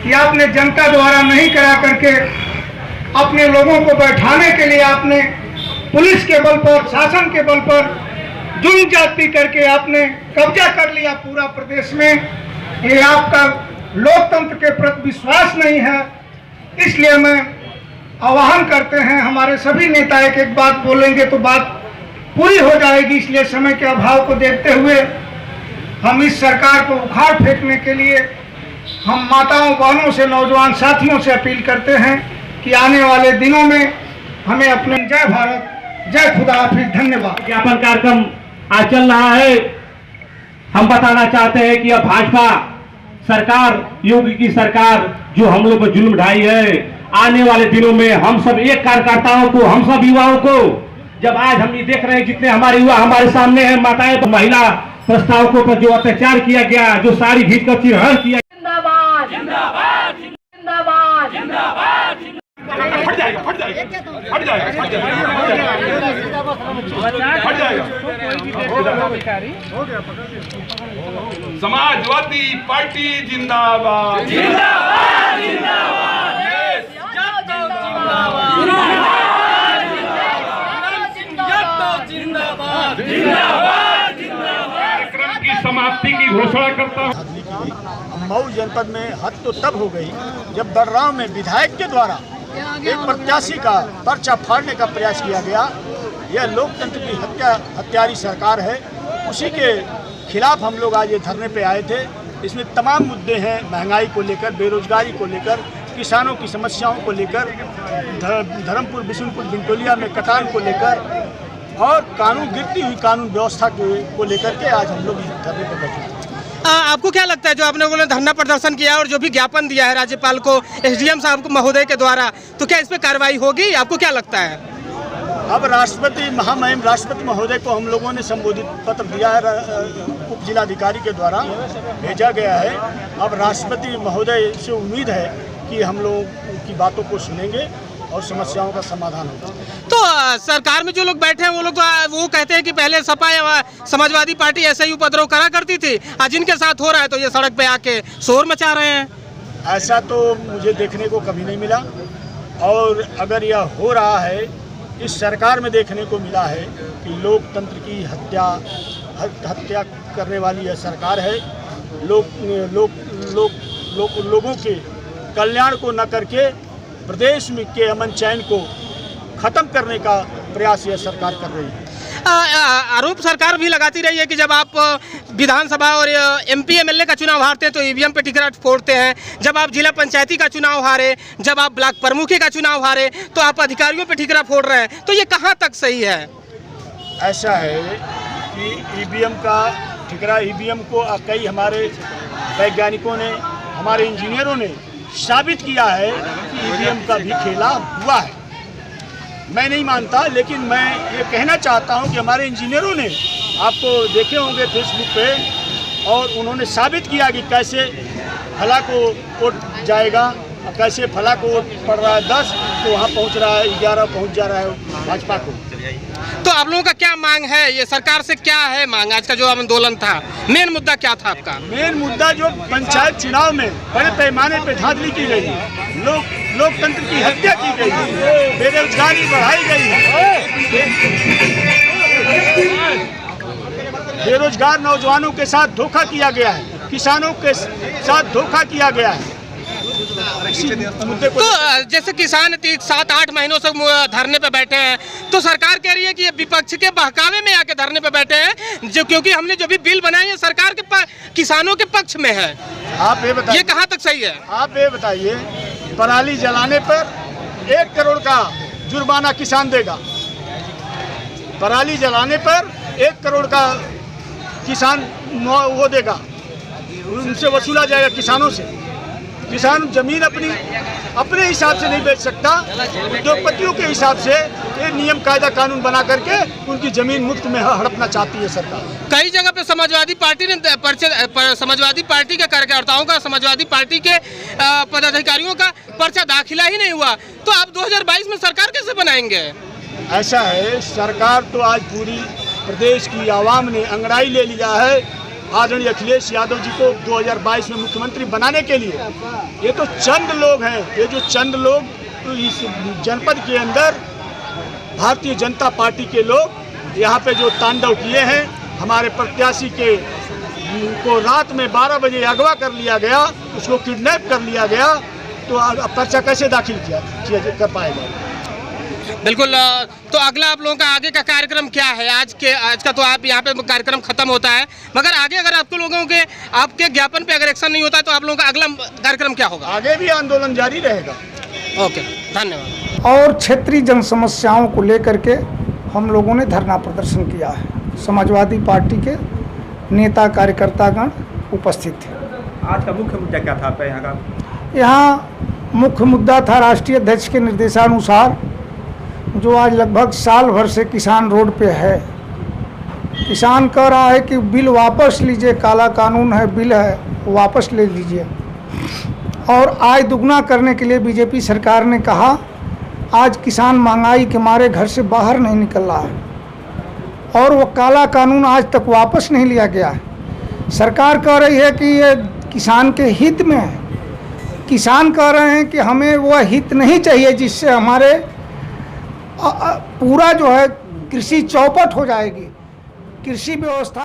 कि आपने जनता द्वारा नहीं करा करके अपने लोगों को बैठाने के लिए आपने पुलिस के बल पर, शासन के बल पर जुल्म जाती करके आपने कब्जा कर लिया पूरा प्रदेश में। ये आपका लोकतंत्र के प्रति विश्वास नहीं है। इसलिए मैं आह्वान करते हैं, हमारे सभी नेता एक एक बात बोलेंगे तो बात पूरी हो जाएगी। इसलिए समय के अभाव को देखते हुए हम इस सरकार को उखाड़ फेंकने के लिए हम माताओं, बहनों से, नौजवान साथियों से अपील करते हैं कि आने वाले दिनों में हमें अपने जय भारत, जय खुदा हाफिज, धन्यवाद। ज्ञापन कार्यक्रम आज चल रहा है। हम बताना चाहते हैं कि अब भाजपा सरकार, योगी की सरकार जो हम लोग पर जुल्म ढाई है, आने वाले दिनों में हम सब एक कार्यकर्ताओं को, हम सब युवाओं को, जब आज हम ये देख रहे हैं जितने हमारे युवा हमारे सामने हैं, माताएं, महिला प्रस्तावकों पर जो अत्याचार किया गया, जो साड़ी खींच कर चिरहरण किया, जिंदाबाद जिंदाबाद जिंदाबाद जिंदाबाद। फट जाएगा, फट जाएगा, फट जाएगा, फट जाएगा। समाजवादी पार्टी जिंदाबाद जिंदाबाद जिंदाबाद जिंदाबाद जिंदाबाद। कार्यक्रम की समाप्ति की घोषणा करता हूँ। मऊ जनपद में हद तो तब हो गई जब बलराव में विधायक के द्वारा एक प्रत्याशी का पर्चा फाड़ने का प्रयास किया गया। यह लोकतंत्र की हत्यारी सरकार है। उसी के खिलाफ हम लोग आज ये धरने पे आए थे। इसमें तमाम मुद्दे हैं, महंगाई को लेकर, बेरोजगारी को लेकर, किसानों की समस्याओं को लेकर, धर्मपुर, बिशुनपुर, बिंटोलिया में कटान को लेकर और गिरती हुई कानून व्यवस्था को लेकर के आज हम लोग इस धरने पर बैठे हैं। आपको क्या लगता है जो आपने लोगों ने धरना प्रदर्शन किया और जो भी ज्ञापन दिया है राज्यपाल को, एसडीएम साहब को महोदय के द्वारा, तो क्या इस पे कार्रवाई होगी? आपको क्या लगता है? अब राष्ट्रपति, महामहिम राष्ट्रपति महोदय को हम लोगों ने संबोधित पत्र दिया है, उप जिलाधिकारी के द्वारा भेजा गया है। अब राष्ट्रपति महोदय से उम्मीद है कि हम लोग की बातों को सुनेंगे और समस्याओं का समाधान होगा। तो सरकार में जो लोग बैठे हैं वो लोग वो कहते हैं कि पहले सपा या समाजवादी पार्टी ऐसे ही उपद्रव करा करती थी, आज इनके साथ हो रहा है तो ये सड़क पे आके शोर मचा रहे हैं। ऐसा तो मुझे देखने को कभी नहीं मिला, और अगर यह हो रहा है, इस सरकार में देखने को मिला है कि लोकतंत्र की हत्या करने वाली यह सरकार है। लोगों के कल्याण को न करके प्रदेश में के अमन चैन को खत्म करने का प्रयास यह सरकार कर रही है। आरोप सरकार भी लगाती रही है कि जब आप विधानसभा और एमपी एमएलए का चुनाव हारते हैं तो ईवीएम पे टिकट फोड़ते हैं, जब आप जिला पंचायती का चुनाव हारे, जब आप ब्लॉक प्रमुखी का चुनाव हारे तो आप अधिकारियों पे ठिकरा फोड़ रहे हैं। तो ये कहाँ तक सही है? ऐसा है कि ईवीएम का ठिकरा, ईवीएम को कई हमारे वैज्ञानिकों ने, हमारे इंजीनियरों ने साबित किया है कि ईवीएम का भी खेला हुआ है। मैं नहीं मानता, लेकिन मैं ये कहना चाहता हूं कि हमारे इंजीनियरों ने, आपको देखे होंगे फेसबुक पे, और उन्होंने साबित किया कि कैसे फला को वोट जाएगा और कैसे फला को वोट पड़ रहा है 10 तो वहाँ पहुँच रहा है 11 पहुँच जा रहा है भाजपा को। तो आप लोगों का क्या मांग है? ये सरकार से क्या है मांग? आज का जो आंदोलन था, मेन मुद्दा क्या था आपका? मेन मुद्दा जो पंचायत चुनाव में बड़े पैमाने पर धांधली की गई, लोकतंत्र की हत्या की गई, बेरोजगारी बढ़ाई गई, बेरोजगार नौजवानों के साथ धोखा किया गया है, किसानों के साथ धोखा किया गया है। तो जैसे किसान 7-8 महीनों से धरने पे बैठे हैं, तो सरकार कह रही है कि ये विपक्ष के बहकावे में आके धरने पे बैठे हैं, जो क्योंकि हमने जो भी बिल बनाए हैं सरकार के किसानों के पक्ष में है। आप ये बताइए, ये कहाँ तक सही है? आप ये बताइए, पराली जलाने पर 1 करोड़ का जुर्माना किसान देगा, पराली जलाने पर 1 करोड़ का किसान वो देगा, उनसे वसूला जाएगा किसानों से। किसान जमीन अपने हिसाब से नहीं बेच सकता, उद्योगपतियों के हिसाब से ये नियम कायदा कानून बना करके उनकी जमीन मुफ्त में हड़पना चाहती है सरकार। कई जगह पे समाजवादी पार्टी ने समाजवादी पार्टी के कार्यकर्ताओं का, समाजवादी पार्टी के पदाधिकारियों का पर्चा दाखिला ही नहीं हुआ, तो आप 2022 में सरकार कैसे बनाएंगे? ऐसा है, सरकार तो आज पूरी प्रदेश की आवाम ने अंगड़ाई ले लिया है आदरणीय अखिलेश यादव जी को 2022 में मुख्यमंत्री बनाने के लिए। ये तो चंद लोग हैं, ये जो चंद लोग इस जनपद के अंदर भारतीय जनता पार्टी के लोग यहाँ पे जो तांडव किए हैं, हमारे प्रत्याशी को रात में 12 बजे अगवा कर लिया गया, उसको किडनैप कर लिया गया, तो पर्चा कैसे दाखिल किया कर पाएगा? बिल्कुल। तो अगला आप लोगों का आगे का कार्यक्रम क्या है? आज का तो आप यहाँ पे कार्यक्रम खत्म होता है, मगर आगे अगर आपके लोगों के आपके ज्ञापन पे अगर एक्शन नहीं होता है तो आप लोगों का अगला कार्यक्रम क्या होगा? आगे भी आंदोलन जारी रहेगा। ओके, धन्यवाद। और क्षेत्रीय जन समस्याओं को लेकर के हम लोगों ने धरना प्रदर्शन किया है। समाजवादी पार्टी के नेता कार्यकर्तागण उपस्थित थे। आज का मुख्य मुद्दा क्या था आपका यहाँ का? यहाँ मुख्य मुद्दा था राष्ट्रीय अध्यक्ष के निर्देशानुसार जो आज लगभग साल भर से किसान रोड पे है। किसान कह रहा है कि बिल वापस लीजिए, काला कानून है, बिल है, वापस ले लीजिए। और आय दुगना करने के लिए बीजेपी सरकार ने कहा, आज किसान महंगाई के मारे घर से बाहर नहीं निकल रहा है और वो काला कानून आज तक वापस नहीं लिया गया है। सरकार कह रही है कि ये किसान के हित में है। किसान कह रहे हैं कि हमें वह हित नहीं चाहिए जिससे हमारे पूरा जो है कृषि चौपट हो जाएगी, कृषि व्यवस्था